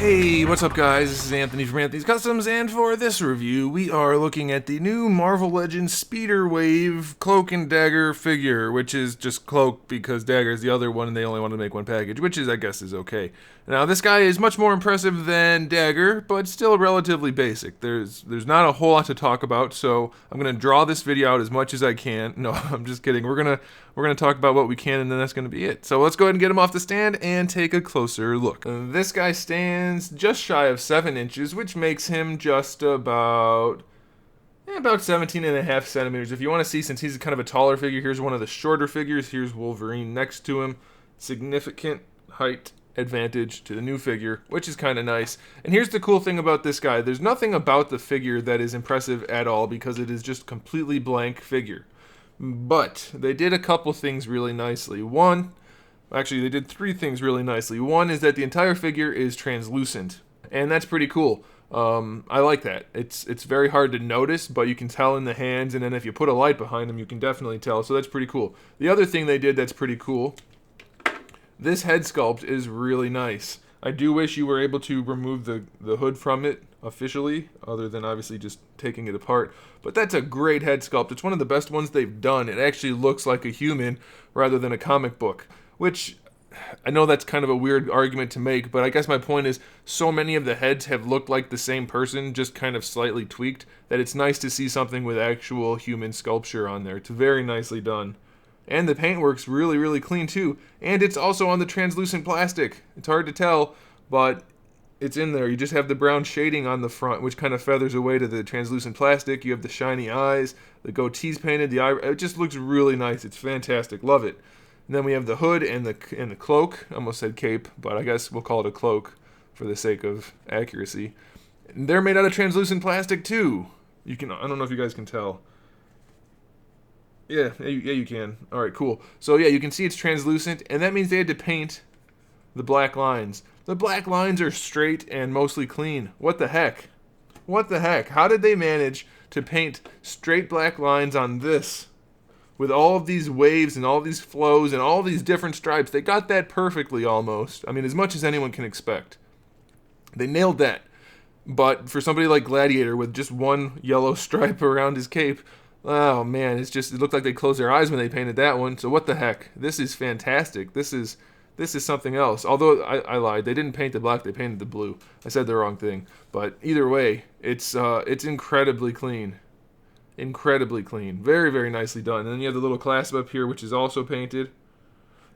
Hey, what's up guys? This is Anthony from Anthony's Customs, and for this review, we are looking at the new Marvel Legends Speeder Wave Cloak and Dagger figure, which is just Cloak because Dagger is the other one and they only wanted to make one package, which is, I guess, is okay. Now, this guy is much more impressive than Dagger, but still relatively basic. There's not a whole lot to talk about, so I'm going to draw this video out as much as I can. No, I'm just kidding. We're gonna talk about what we can, and then that's gonna be it. So let's go ahead and get him off the stand and take a closer look. This guy stands just shy of 7 inches, which makes him just about 17.5 centimeters. If you want to see, since he's kind of a taller figure, here's one of the shorter figures. Here's Wolverine next to him. Significant height advantage to the new figure, which is kind of nice. And here's the cool thing about this guy. There's nothing about the figure that is impressive at all because it is just completely blank figure. But they did a couple things really nicely. They did 3 things really nicely. One is that the entire figure is translucent, and that's pretty cool. I like that. It's very hard to notice, but you can tell in the hands, and then if you put a light behind them, you can definitely tell, so that's pretty cool. The other thing they did that's pretty cool, this head sculpt is really nice. I do wish you were able to remove the hood from it officially, other than obviously just taking it apart. But that's a great head sculpt. It's one of the best ones they've done. It actually looks like a human rather than a comic book, which I know that's kind of a weird argument to make, but I guess my point is so many of the heads have looked like the same person, just kind of slightly tweaked, that it's nice to see something with actual human sculpture on there. It's very nicely done. And the paint works really, really clean too. And it's also on the translucent plastic. It's hard to tell, but it's in there. You just have the brown shading on the front, which kind of feathers away to the translucent plastic. You have the shiny eyes, the goatee's painted, the eye. It just looks really nice. It's fantastic. Love it. And then we have the hood and the cloak. I almost said cape, but I guess we'll call it a cloak for the sake of accuracy. And they're made out of translucent plastic too. I don't know if you guys can tell. Yeah, you can. All right, cool. So yeah, you can see it's translucent, and that means they had to paint the black lines. The black lines are straight and mostly clean. What the heck? What the heck? How did they manage to paint straight black lines on this with all of these waves and all these flows and all these different stripes? They got that perfectly almost. I mean, as much as anyone can expect. They nailed that. But for somebody like Gladiator with just one yellow stripe around his cape, oh man, it looked like they closed their eyes when they painted that one. So what the heck? This is fantastic. This is something else. Although I lied, they didn't paint the black, they painted the blue. I said the wrong thing. But either way, it's incredibly clean. Incredibly clean. Very, very nicely done. And then you have the little clasp up here, which is also painted.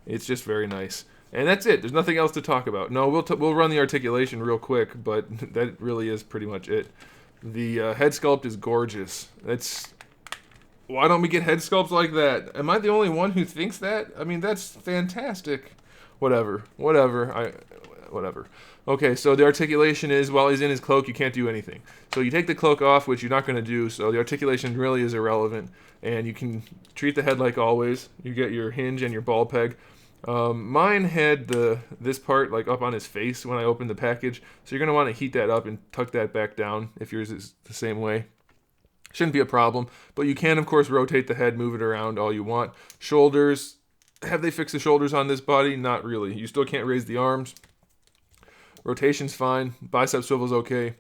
It's just very nice. And that's it. There's nothing else to talk about. No, we'll run the articulation real quick, but that really is pretty much it. The head sculpt is gorgeous. Why don't we get head sculpts like that? Am I the only one who thinks that? I mean, that's fantastic. Whatever. Okay, so the articulation is, while he's in his cloak, you can't do anything. So you take the cloak off, which you're not going to do, so the articulation really is irrelevant. And you can treat the head like always. You get your hinge and your ball peg. Mine had this part like up on his face when I opened the package, so you're going to want to heat that up and tuck that back down if yours is the same way. Shouldn't be a problem, but you can, of course, rotate the head, move it around all you want. Shoulders, have they fixed the shoulders on this body? Not really. You still can't raise the arms. Rotation's fine. Bicep swivel's okay.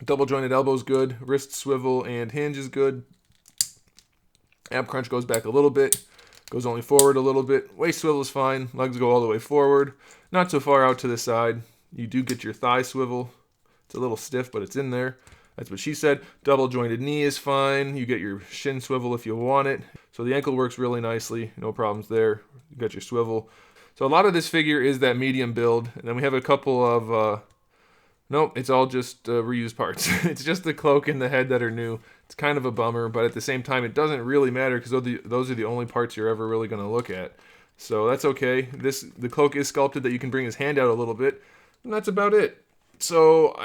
Double jointed elbow's good. Wrist swivel and hinge is good. Ab crunch goes back a little bit. Goes only forward a little bit. Waist swivel is fine. Legs go all the way forward. Not so far out to the side. You do get your thigh swivel. It's a little stiff, but it's in there. That's what she said. Double jointed knee is fine. You get your shin swivel if you want it. So the ankle works really nicely. No problems there. You got your swivel. So a lot of this figure is that medium build. And then we have a couple of... nope, it's all just reused parts. It's just the cloak and the head that are new. It's kind of a bummer, but at the same time, it doesn't really matter because those are the only parts you're ever really going to look at. So that's okay. The cloak is sculpted that you can bring his hand out a little bit. And that's about it. So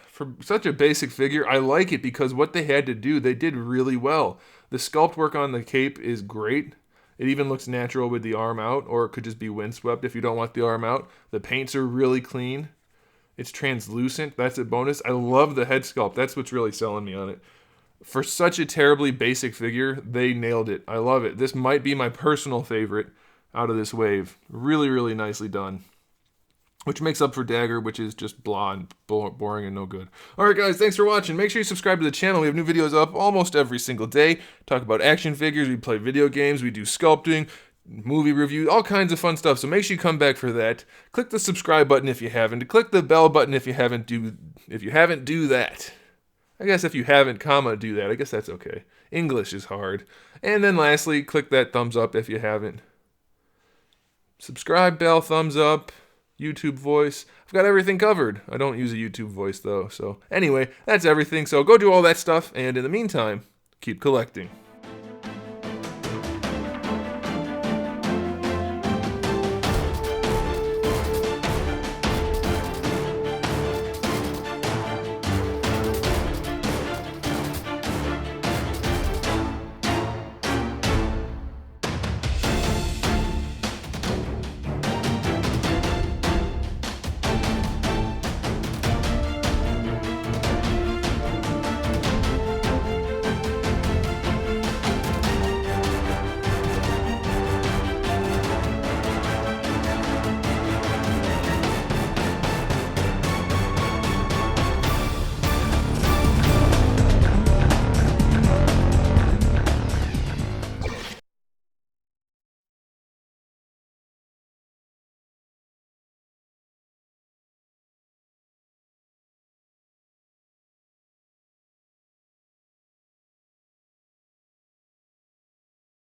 for such a basic figure, I like it because what they had to do, they did really well. The sculpt work on the cape is great. It even looks natural with the arm out, or it could just be windswept if you don't want the arm out. The paints are really clean. It's translucent. That's a bonus. I love the head sculpt. That's what's really selling me on it. For such a terribly basic figure, they nailed it. I love it. This might be my personal favorite out of this wave. Really, really nicely done. which makes up for Dagger, which is just blah and boring and no good. Alright guys, thanks for watching. Make sure you subscribe to the channel. We have new videos up almost every single day. Talk about action figures, we play video games, we do sculpting, movie reviews, all kinds of fun stuff. So make sure you come back for that. Click the subscribe button if you haven't. Click the bell button if you haven't do that. I guess if you haven't, do that. I guess that's okay. English is hard. And then lastly, click that thumbs up if you haven't. Subscribe, bell, thumbs up, YouTube voice. I've got everything covered. I don't use a YouTube voice though. So anyway, that's everything. So go do all that stuff. And in the meantime, keep collecting.